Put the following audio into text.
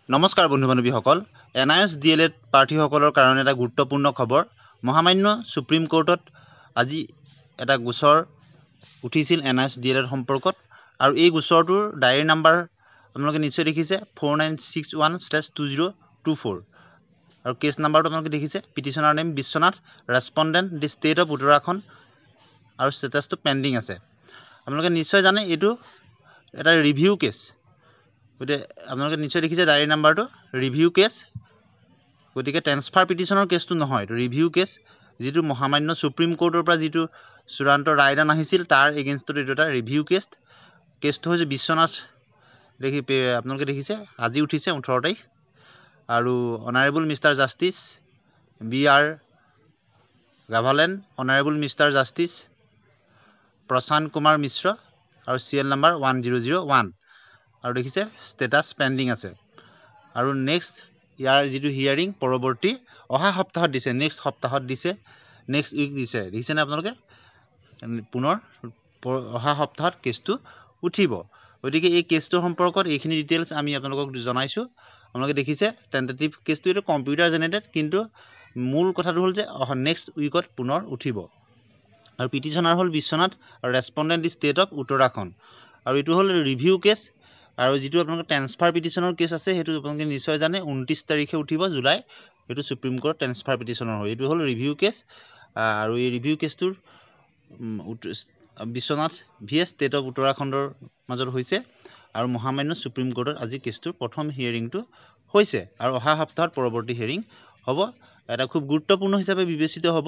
নমস্কাৰ বন্ধু বান্ধৱীসকল NIS D.El.Ed প্ৰাৰ্থীসকলৰ কাৰণে এটা গুৰুত্বপূৰ্ণ খবৰ মহামান্য সুপ্ৰিম কোৰ্টত আজি এটা গোচৰ উঠিছিল এনআইএছ ডিএলএড সম্পৰ্কত আৰু এই গোচৰটোৰ ডায়েৰী নাম্বাৰ আপোনালোকে নিশ্চয় দেখিছে 4961/2024 আৰু কেছ নাম্বাৰটো আপোনালোকে দেখিছে petitioner name Biswanath respondent the state of Uttarakhand আৰু ষ্টেটাছটো পেণ্ডিং আছে আপোনালোকে নিশ্চয় জানে এইটো এটা ৰিভিউ কেছ গতিকে আপোনালোকে নিশ্চয় দেখিছে ডায়েৰী নাম্বাৰটো ৰিভিউ কেছ গতিকে ট্ৰেন্সফাৰ পিটিশনৰ কেছটো নহয় এইটো ৰিভিউ কেছ যিটো মহামান্য সুপ্ৰিম কোৰ্টৰ পৰা যিটো চূড়ান্ত ৰায়দান আহিছিল তাৰ এগেইনষ্টত এইটো এটা ৰিভিউ কেছটো হৈছে বিশ্বনাথ আপোনালোকে দেখিছে আজি উঠিছে 18 তাৰিখ আৰু অনাৰেবল মিষ্টাৰ জাষ্টিছ BR গাভালেন honourable mister justice Prashant Kumar Mishra আৰু CL নাম্বাৰ 1001 আৰু দেখিছে ষ্টেটাছ পেণ্ডিং আছে আৰু নেক্সট ইয়াৰ যিটো হিয়াৰিং পৰৱৰ্তী অহা সপ্তাহত দিছে নেক্সট সপ্তাহত দিছে নেক্সট উইক দিছে দেখিছেনে আপোনালোকে পুনৰ অহা সপ্তাহত কেছটো উঠিব গতিকে এই কেছটোৰ সম্পৰ্কত এইখিনি ডিটেইলছ আমি আপোনালোকক জনাইছোঁ আপোনালোকে দেখিছে টেন্টেটিভ কেছটো এইটো কম্পিউটাৰ জেনেৰেটেড কিন্তু মূল কথাটো হ'ল যে নেক্সট উইকত পুনৰ উঠিব আৰু পিটিশনাৰ হ'ল বিশ্বনাথ আৰু ৰেছপন্ডেণ্ট দি ষ্টেট অফ উত্তৰাখণ্ড আৰু এইটো হ'ল ৰিভিউ কেছ আৰু যিটো আপোনালোকৰ ট্ৰেন্সফাৰ পিটিশনৰ কেছ আছে সেইটো আপোনালোকে নিশ্চয় জানে 29 তাৰিখে উঠিব জুলাই এইটো সুপ্ৰিম কোৰ্ট ট্ৰেন্সফাৰ পিটিশনৰ হয় এইটো হ'ল ৰিভিউ কেছ আৰু এই ৰিভিউ কেছটোৰ বিশ্বনাথ VS ষ্টেট অফ উত্তৰাখণ্ডৰ মাজত হৈছে আৰু মহামান্য সুপ্ৰিম কোৰ্টত আজি কেছটোৰ প্ৰথম হিয়াৰিংটো হৈছে আৰু অহা সপ্তাহত পৰৱৰ্তী হিয়াৰিং হ'ব এটা খুব গুৰুত্বপূৰ্ণ হিচাপে বিবেচিত হ'ব